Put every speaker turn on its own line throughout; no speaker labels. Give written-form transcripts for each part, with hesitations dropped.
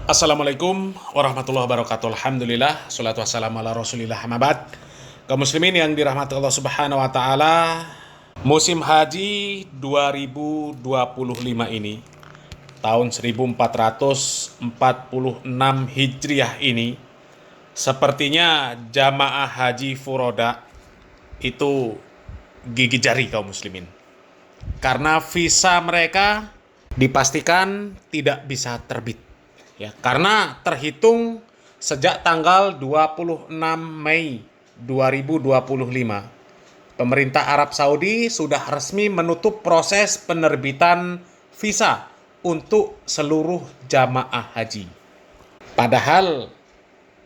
Assalamualaikum warahmatullahi wabarakatuh. Alhamdulillah, salatu wassalamu ala rasulillah, hamabad. Kaum muslimin yang dirahmati Allah subhanahu wa ta'ala, musim haji 2025 ini, tahun 1446 Hijriah ini, sepertinya jamaah haji furoda itu gigi jari kaum muslimin. Karena visa mereka dipastikan tidak bisa terbit. Ya, karena terhitung sejak tanggal 26 Mei 2025, pemerintah Arab Saudi sudah resmi menutup proses penerbitan visa untuk seluruh jamaah haji. Padahal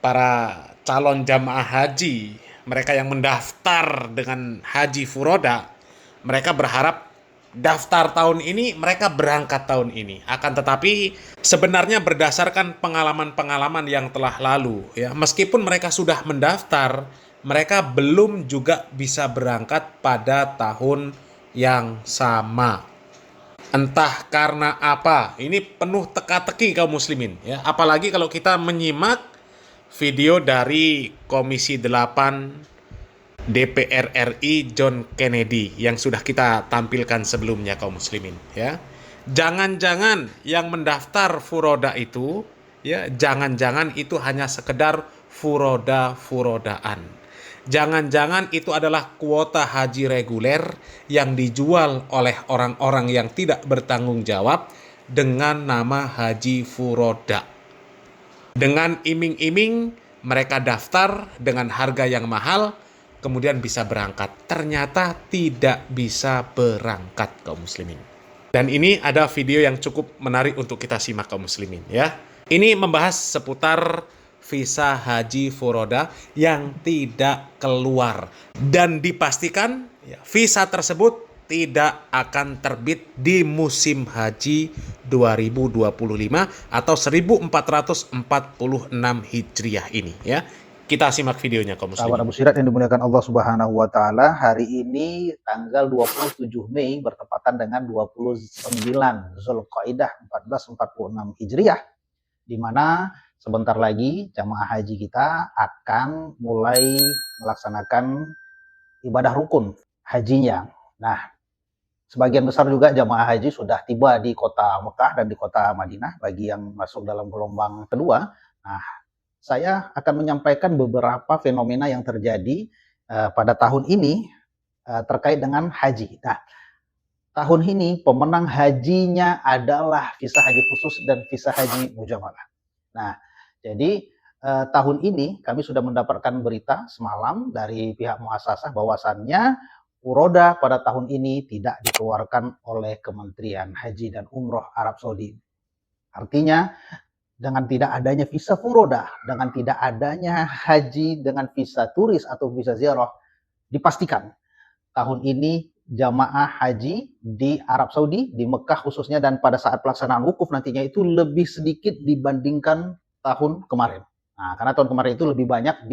para calon jamaah haji, mereka yang mendaftar dengan haji furoda, mereka berharap daftar tahun ini, mereka berangkat tahun ini. Akan tetapi sebenarnya berdasarkan pengalaman-pengalaman yang telah lalu, ya, meskipun mereka sudah mendaftar, mereka belum juga bisa berangkat pada tahun yang sama. Entah karena apa, ini penuh teka-teki kaum muslimin, ya. Apalagi kalau kita menyimak video dari Komisi 8 DPR RI John Kennedy yang sudah kita tampilkan sebelumnya kaum muslimin, ya. Jangan-jangan yang mendaftar furoda itu, ya, jangan-jangan itu hanya sekedar furoda-furodaan. Jangan-jangan itu adalah kuota haji reguler yang dijual oleh orang-orang yang tidak bertanggung jawab dengan nama haji furoda. Dengan iming-iming mereka daftar dengan harga yang mahal, kemudian bisa berangkat. Ternyata tidak bisa berangkat kaum muslimin. Dan ini ada video yang cukup menarik untuk kita simak kaum muslimin, ya. Ini membahas seputar visa haji furoda yang tidak keluar dan dipastikan, ya, visa tersebut tidak akan terbit di musim haji 2025 atau 1446 Hijriah ini, ya. Kita simak videonya kaum muslimin.
Sahabat Abu Sirat yang dimuliakan Allah Subhanahu wa taala, hari ini tanggal 27 Mei bertepatan dengan 29 Zulqaidah 1446 Hijriah, di mana sebentar lagi jamaah haji kita akan mulai melaksanakan ibadah rukun hajinya. Nah, sebagian besar juga jamaah haji sudah tiba di kota Mekah dan di kota Madinah bagi yang masuk dalam gelombang kedua. Nah, saya akan menyampaikan beberapa fenomena yang terjadi pada tahun ini terkait dengan haji. Nah, tahun ini pemenang hajinya adalah visa haji khusus dan visa haji mujamalah. Nah, jadi tahun ini kami sudah mendapatkan berita semalam dari pihak muasasah bahwasannya furoda pada tahun ini tidak dikeluarkan oleh Kementerian Haji dan Umroh Arab Saudi. Artinya, dengan tidak adanya visa furoda, dengan tidak adanya haji dengan visa turis atau visa ziarah, dipastikan tahun ini jamaah haji di Arab Saudi, di Mekah khususnya, dan pada saat pelaksanaan wukuf nantinya itu lebih sedikit dibandingkan tahun kemarin. Nah, karena tahun kemarin itu lebih banyak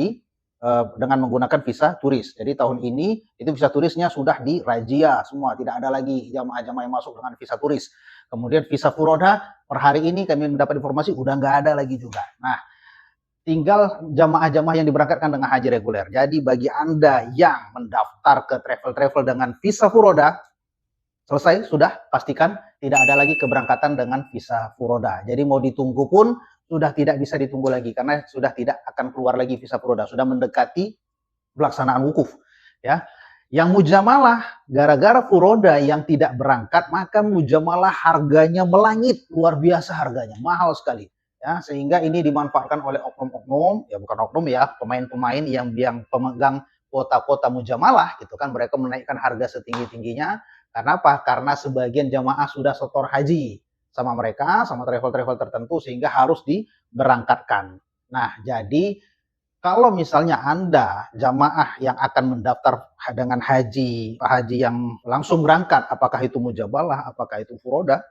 dengan menggunakan visa turis. Jadi tahun ini itu visa turisnya sudah dirajia semua, tidak ada lagi jamaah-jamaah yang masuk dengan visa turis. Kemudian visa furoda per hari ini kami mendapat informasi udah nggak ada lagi juga. Nah, tinggal jamaah-jamaah yang diberangkatkan dengan haji reguler. Jadi bagi Anda yang mendaftar ke travel-travel dengan visa furoda, selesai, sudah pastikan tidak ada lagi keberangkatan dengan visa furoda. Jadi mau ditunggu pun sudah tidak bisa ditunggu lagi karena sudah tidak akan keluar lagi visa furoda, sudah mendekati pelaksanaan wukuf, ya. Yang mujamalah, gara-gara furoda yang tidak berangkat, maka mujamalah harganya melangit, luar biasa harganya, mahal sekali, ya, sehingga ini dimanfaatkan oleh oknum-oknum, ya bukan oknum ya, pemain-pemain yang pemegang kuota-kuota mujamalah gitu kan, mereka menaikkan harga setinggi-tingginya. Karena apa? Karena sebagian jamaah sudah setor haji sama mereka, sama travel-travel tertentu, sehingga harus diberangkatkan. Nah, jadi kalau misalnya Anda jamaah yang akan mendaftar dengan haji yang langsung berangkat, apakah itu mujabalah, apakah itu furoda,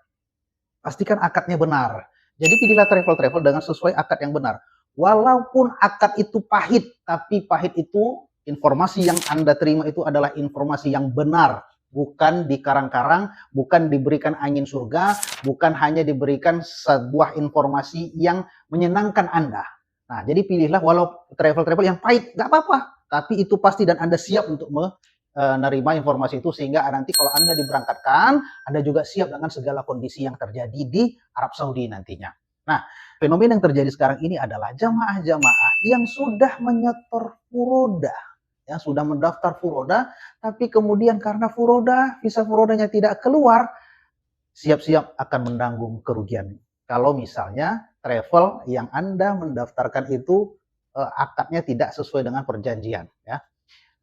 pastikan akadnya benar. Jadi pilihlah travel-travel dengan sesuai akad yang benar. Walaupun akad itu pahit, tapi pahit itu informasi yang Anda terima itu adalah informasi yang benar, bukan dikarang-karang, bukan diberikan angin surga, bukan hanya diberikan sebuah informasi yang menyenangkan Anda. Nah, jadi pilihlah walau travel-travel yang pahit, nggak apa-apa, tapi itu pasti dan Anda siap untuk menerima informasi itu sehingga nanti kalau Anda diberangkatkan, Anda juga siap dengan segala kondisi yang terjadi di Arab Saudi nantinya. Nah, fenomena yang terjadi sekarang ini adalah jamaah-jamaah yang sudah menyetor furoda, ya sudah mendaftar furoda, tapi kemudian karena visa furodanya tidak keluar, siap-siap akan menanggung kerugian. Kalau misalnya travel yang Anda mendaftarkan itu akadnya tidak sesuai dengan perjanjian, ya.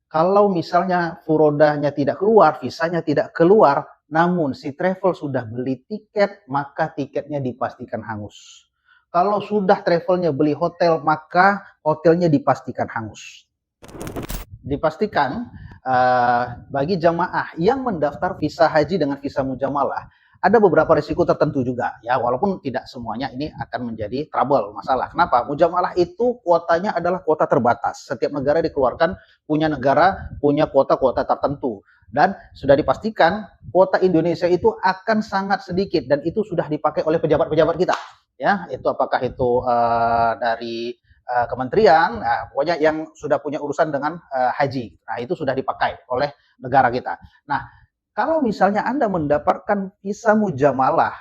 Kalau misalnya furodanya tidak keluar, visanya tidak keluar, namun si travel sudah beli tiket, maka tiketnya dipastikan hangus. Kalau sudah travelnya beli hotel, maka hotelnya dipastikan hangus. Dipastikan bagi jamaah yang mendaftar visa haji dengan visa mujamalah, ada beberapa risiko tertentu juga, ya, walaupun tidak semuanya ini akan menjadi trouble, masalah. Kenapa? Mujamalah itu kuotanya adalah kuota terbatas. Setiap negara dikeluarkan punya kuota-kuota tertentu. Dan sudah dipastikan kuota Indonesia itu akan sangat sedikit dan itu sudah dipakai oleh pejabat-pejabat kita. Ya, itu apakah itu dari kementerian, nah, pokoknya yang sudah punya urusan dengan haji. Nah, itu sudah dipakai oleh negara kita. Nah, kalau misalnya Anda mendapatkan visa mujamalah,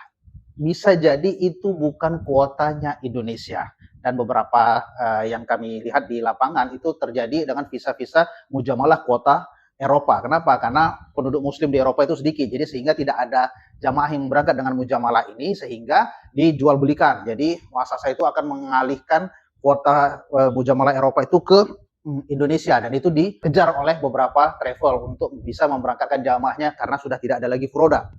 bisa jadi itu bukan kuotanya Indonesia. Dan beberapa yang kami lihat di lapangan itu terjadi dengan visa-visa mujamalah kuota Eropa. Kenapa? Karena penduduk muslim di Eropa itu sedikit, jadi sehingga tidak ada jamaah yang berangkat dengan mujamalah ini sehingga dijual belikan. Jadi muasasah itu akan mengalihkan kuota mujamalah Eropa itu ke Indonesia dan itu dikejar oleh beberapa travel untuk bisa memberangkatkan jamaahnya karena sudah tidak ada lagi furoda.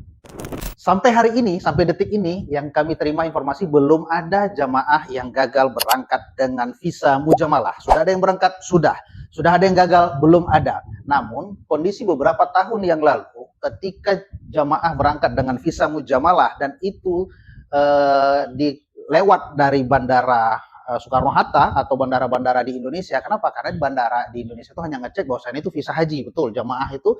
Sampai hari ini, sampai detik ini yang kami terima informasi belum ada jamaah yang gagal berangkat dengan visa mujamalah. Sudah ada yang berangkat? Sudah. Sudah ada yang gagal? Belum ada. Namun kondisi beberapa tahun yang lalu ketika jamaah berangkat dengan visa mujamalah dan itu lewat dari bandara Soekarno-Hatta atau bandara-bandara di Indonesia. Kenapa? Karena bandara di Indonesia itu hanya ngecek bahwasannya itu visa haji. Betul, jamaah itu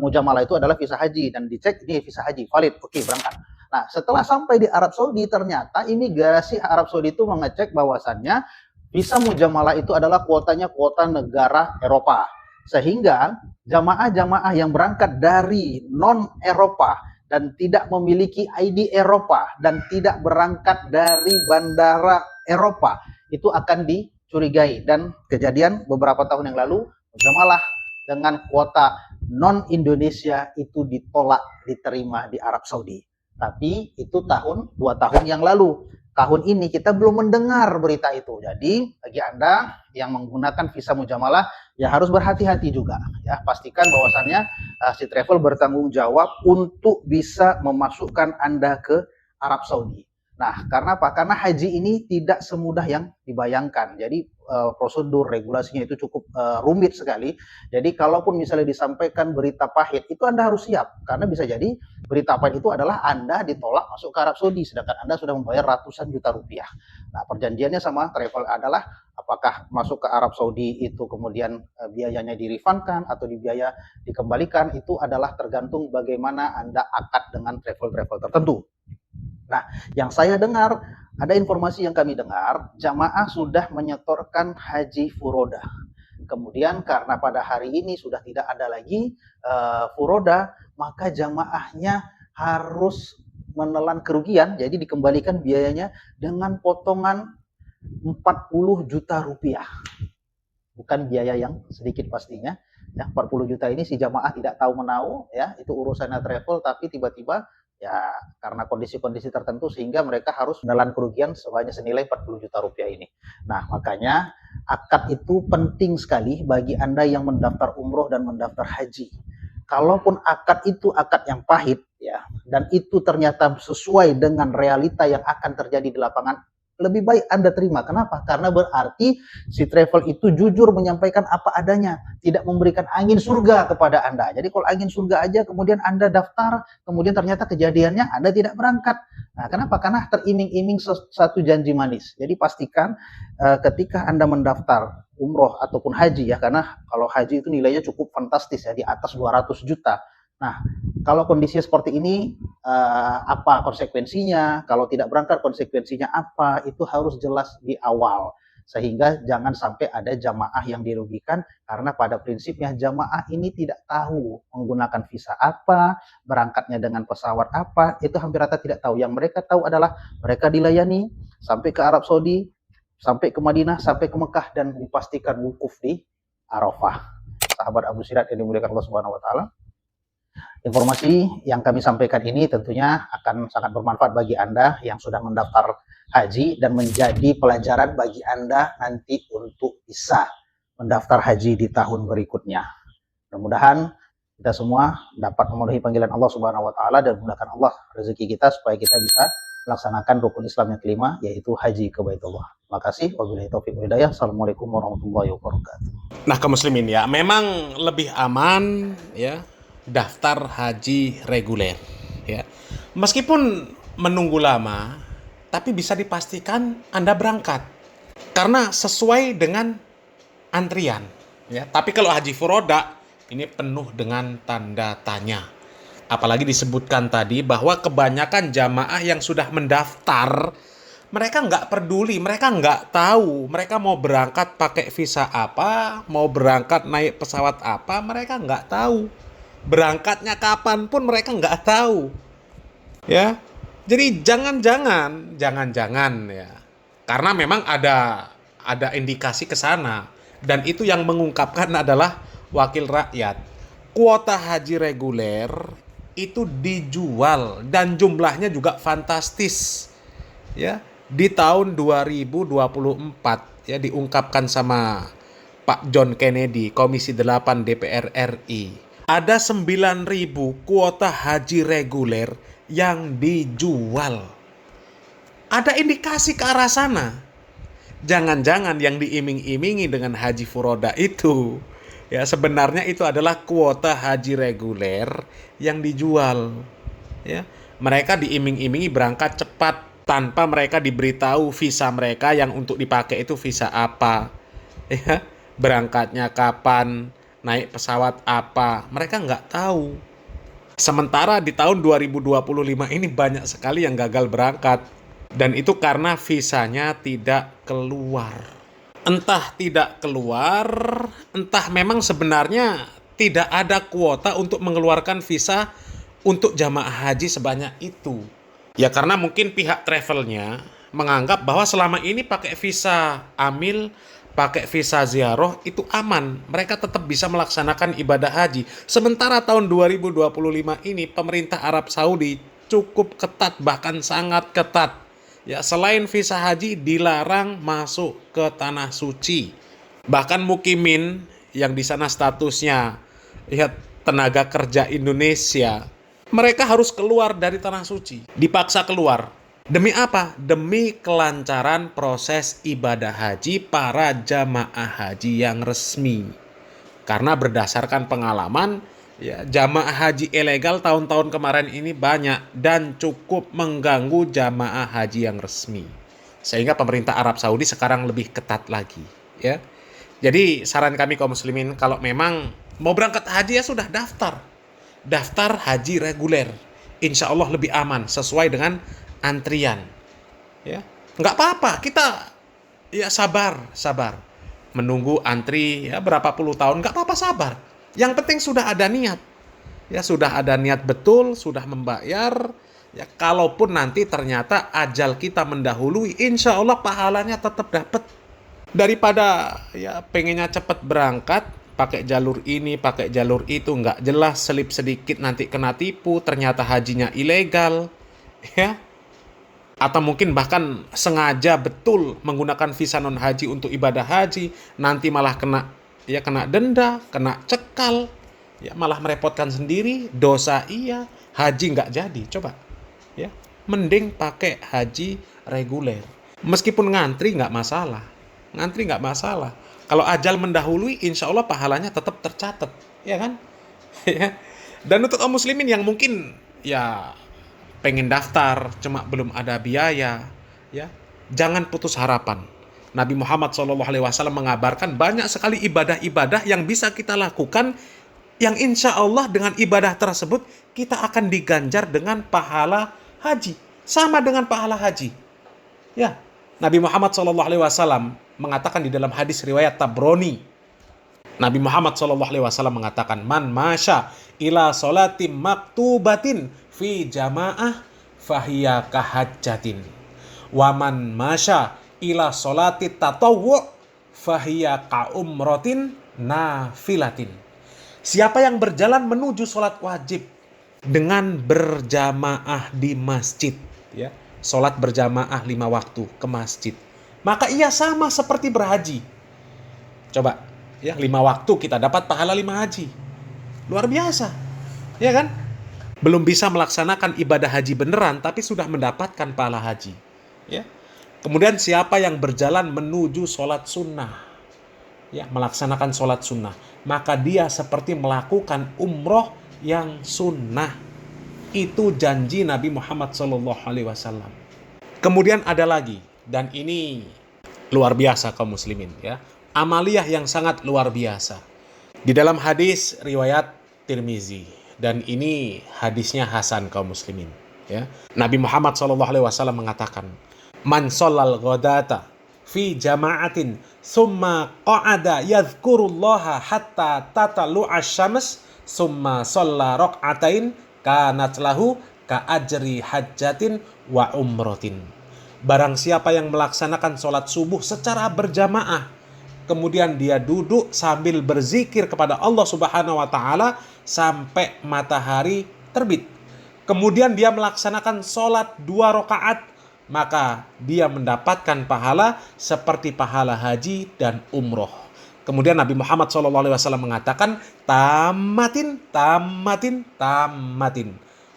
mujamalah itu adalah visa haji dan dicek ini visa haji valid. Oke, berangkat. Nah, setelah sampai di Arab Saudi ternyata imigrasi Arab Saudi itu mengecek bahwasannya visa mujamalah itu adalah kuotanya kuota negara Eropa. Sehingga jamaah-jamaah yang berangkat dari non-Eropa dan tidak memiliki ID Eropa dan tidak berangkat dari bandara Eropa itu akan dicurigai. Dan kejadian beberapa tahun yang lalu mujamalah dengan kuota non Indonesia itu ditolak diterima di Arab Saudi. Tapi itu 2 tahun yang lalu. Tahun ini kita belum mendengar berita itu. Jadi bagi Anda yang menggunakan visa mujamalah ya harus berhati-hati juga, ya. Pastikan bahwasannya si travel bertanggung jawab untuk bisa memasukkan Anda ke Arab Saudi. Nah, karena apa? Karena haji ini tidak semudah yang dibayangkan. Jadi prosedur regulasinya itu cukup rumit sekali. Jadi kalaupun misalnya disampaikan berita pahit, itu Anda harus siap. Karena bisa jadi berita pahit itu adalah Anda ditolak masuk ke Arab Saudi, sedangkan Anda sudah membayar ratusan juta rupiah. Nah, perjanjiannya sama travel adalah apakah masuk ke Arab Saudi itu kemudian biayanya direfundkan atau biaya dikembalikan, itu adalah tergantung bagaimana Anda akad dengan travel-travel tertentu. Nah, yang saya dengar, ada informasi yang kami dengar, jamaah sudah menyetorkan haji furoda. Kemudian karena pada hari ini sudah tidak ada lagi furoda, maka jamaahnya harus menelan kerugian, jadi dikembalikan biayanya dengan potongan 40 juta rupiah. Bukan biaya yang sedikit pastinya. Ya, 40 juta ini si jamaah tidak tahu menau, ya, itu urusannya travel, tapi tiba-tiba ya karena kondisi-kondisi tertentu sehingga mereka harus menelan kerugian senilai 40 juta rupiah ini. Nah, makanya akad itu penting sekali bagi Anda yang mendaftar umroh dan mendaftar haji. Kalaupun akad itu akad yang pahit, ya, dan itu ternyata sesuai dengan realita yang akan terjadi di lapangan, lebih baik Anda terima. Kenapa? Karena berarti si travel itu jujur menyampaikan apa adanya, tidak memberikan angin surga kepada Anda. Jadi kalau angin surga aja kemudian Anda daftar, kemudian ternyata kejadiannya Anda tidak berangkat. Nah, kenapa? Karena teriming-iming satu janji manis. Jadi pastikan ketika Anda mendaftar umroh ataupun haji, ya, karena kalau haji itu nilainya cukup fantastis, ya, di atas 200 juta. Nah, kalau kondisi seperti ini, apa konsekuensinya? Kalau tidak berangkat konsekuensinya apa? Itu harus jelas di awal. Sehingga jangan sampai ada jamaah yang dirugikan karena pada prinsipnya jamaah ini tidak tahu menggunakan visa apa, berangkatnya dengan pesawat apa, itu hampir rata tidak tahu. Yang mereka tahu adalah mereka dilayani sampai ke Arab Saudi, sampai ke Madinah, sampai ke Mekah dan dipastikan wukuf di Arafah. Sahabat Abu Sirat yang dimuliakan Allah Subhanahu wa taala. Informasi yang kami sampaikan ini tentunya akan sangat bermanfaat bagi Anda yang sudah mendaftar haji dan menjadi pelajaran bagi Anda nanti untuk bisa mendaftar haji di tahun berikutnya. Mudah-mudahan kita semua dapat memenuhi panggilan Allah Subhanahu wa taala dan mudahkan Allah rezeki kita supaya kita bisa melaksanakan rukun Islam yang kelima yaitu haji ke Baitullah. Terima kasih. Wabillahi taufiq wal hidayah. Assalamualaikum warahmatullahi wabarakatuh.
Nah, kaum muslimin ya, memang lebih aman ya daftar haji reguler ya. Meskipun menunggu lama, tapi bisa dipastikan Anda berangkat karena sesuai dengan antrian ya. Tapi kalau haji furoda ini penuh dengan tanda tanya. Apalagi disebutkan tadi bahwa kebanyakan jamaah yang sudah mendaftar mereka nggak peduli, mereka nggak tahu, mereka mau berangkat pakai visa apa, mau berangkat naik pesawat apa, mereka nggak tahu. Berangkatnya kapan pun mereka nggak tahu. Ya, jadi jangan-jangan ya. Karena memang ada indikasi ke sana dan itu yang mengungkapkan adalah wakil rakyat. Kuota haji reguler itu dijual dan jumlahnya juga fantastis. Ya, di tahun 2024 ya diungkapkan sama Pak John Kennedy, Komisi 8 DPR RI. Ada 9.000 kuota haji reguler yang dijual. Ada indikasi ke arah sana. Jangan-jangan yang diiming-imingi dengan haji furoda itu ya sebenarnya itu adalah kuota haji reguler yang dijual. Ya, mereka diiming-imingi berangkat cepat tanpa mereka diberitahu visa mereka yang untuk dipakai itu visa apa. Ya, berangkatnya kapan, naik pesawat apa, mereka nggak tahu. Sementara di tahun 2025 ini banyak sekali yang gagal berangkat. Dan itu karena visanya tidak keluar. Entah tidak keluar, entah memang sebenarnya tidak ada kuota untuk mengeluarkan visa untuk jamaah haji sebanyak itu. Ya karena mungkin pihak travelnya menganggap bahwa selama ini pakai visa amil, pakai visa ziarah itu aman. Mereka tetap bisa melaksanakan ibadah haji. Sementara tahun 2025 ini pemerintah Arab Saudi cukup ketat, bahkan sangat ketat. Ya, selain visa haji dilarang masuk ke tanah suci. Bahkan mukimin yang di sana statusnya ya tenaga kerja Indonesia, mereka harus keluar dari tanah suci. Dipaksa keluar. Demi apa? Demi kelancaran proses ibadah haji para jamaah haji yang resmi. Karena berdasarkan pengalaman, ya, jamaah haji ilegal tahun-tahun kemarin ini banyak dan cukup mengganggu jamaah haji yang resmi. Sehingga pemerintah Arab Saudi sekarang lebih ketat lagi. Ya. Jadi saran kami kaum muslimin kalau memang mau berangkat haji ya sudah daftar. Daftar haji reguler. Insya Allah lebih aman sesuai dengan antrian. Ya. Nggak apa-apa, kita ya sabar. Menunggu antri ya berapa puluh tahun, nggak apa-apa sabar. Yang penting sudah ada niat. Ya sudah ada niat betul, sudah membayar. Ya kalaupun nanti ternyata ajal kita mendahului, insya Allah pahalanya tetap dapat. Daripada ya pengennya cepat berangkat, pakai jalur ini, pakai jalur itu, nggak jelas, selip sedikit nanti kena tipu, ternyata hajinya ilegal. Ya. Atau mungkin bahkan sengaja betul menggunakan visa non haji untuk ibadah haji, nanti malah kena denda, kena cekal, ya malah merepotkan sendiri, dosa iya, haji nggak jadi. Coba, ya mending pakai haji reguler. Meskipun ngantri nggak masalah. Kalau ajal mendahului, insya Allah pahalanya tetap tercatat, ya kan? Dan untuk kaum muslimin yang mungkin ya pengen daftar cuma belum ada biaya, ya jangan putus harapan. Nabi Muhammad SAW mengabarkan banyak sekali ibadah-ibadah yang bisa kita lakukan Yang insya Allah dengan ibadah tersebut kita akan diganjar dengan pahala haji. Sama dengan pahala haji. Ya, Nabi Muhammad SAW mengatakan di dalam hadis riwayat Tabrani, Nabi Muhammad SAW mengatakan, Man masya ila sholati maktubatin fi jamaah fahiya kahajjatin. Waman masya ila sholati tatawwu fahiya ka'umrotin nafilatin. Siapa yang berjalan menuju sholat wajib dengan berjamaah di masjid, ya, sholat berjamaah 5 waktu ke masjid, maka ia sama seperti berhaji. Coba, ya, 5 waktu kita dapat pahala 5 haji. Luar biasa, ya kan? Belum bisa melaksanakan ibadah haji beneran, tapi sudah mendapatkan pahala haji. Ya. Kemudian siapa yang berjalan menuju sholat sunnah, ya, melaksanakan sholat sunnah, maka dia seperti melakukan umroh yang sunnah. Itu janji Nabi Muhammad SAW. Kemudian ada lagi, dan ini luar biasa kaum muslimin, ya, amaliyah yang sangat luar biasa. Di dalam hadis riwayat Tirmizi, dan ini hadisnya hasan kaum muslimin, ya. Nabi Muhammad SAW mengatakan, Man sholal ghodata fi jama'atin summa qa'ada yadhkurullaha hatta tatalu'a syams summa sholla rok'atain kanat lahu ka ajri hajjatin wa umrotin. Barang siapa yang melaksanakan sholat subuh secara berjamaah, kemudian dia duduk sambil berzikir kepada Allah Subhanahu wa Ta'ala sampai matahari terbit, kemudian dia melaksanakan sholat 2 rakaat, maka dia mendapatkan pahala seperti pahala haji dan umroh. Kemudian Nabi Muhammad SAW mengatakan, tamatin.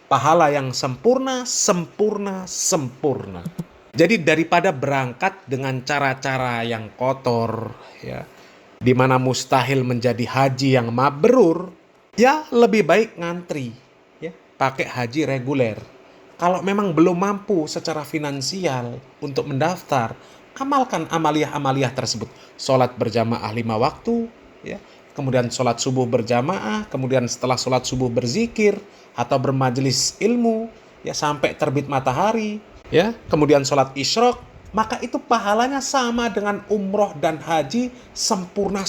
Pahala yang sempurna. Jadi daripada berangkat dengan cara-cara yang kotor, ya, di mana mustahil menjadi haji yang mabrur, ya lebih baik ngantri, ya, pakai haji reguler. Kalau memang belum mampu secara finansial untuk mendaftar, amalkan amaliyah-amaliyah tersebut. Sholat berjamaah 5 waktu, ya, kemudian sholat subuh berjamaah, kemudian setelah sholat subuh berzikir atau bermajelis ilmu, ya, sampai terbit matahari, ya, kemudian sholat isyraq, maka itu pahalanya sama dengan umroh dan haji, sempurna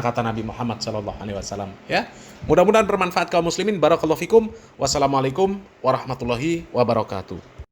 kata Nabi Muhammad SAW. Ya, mudah-mudahan bermanfaat kaum muslimin. Barakallahu fikum. Wassalamualaikum warahmatullahi wabarakatuh.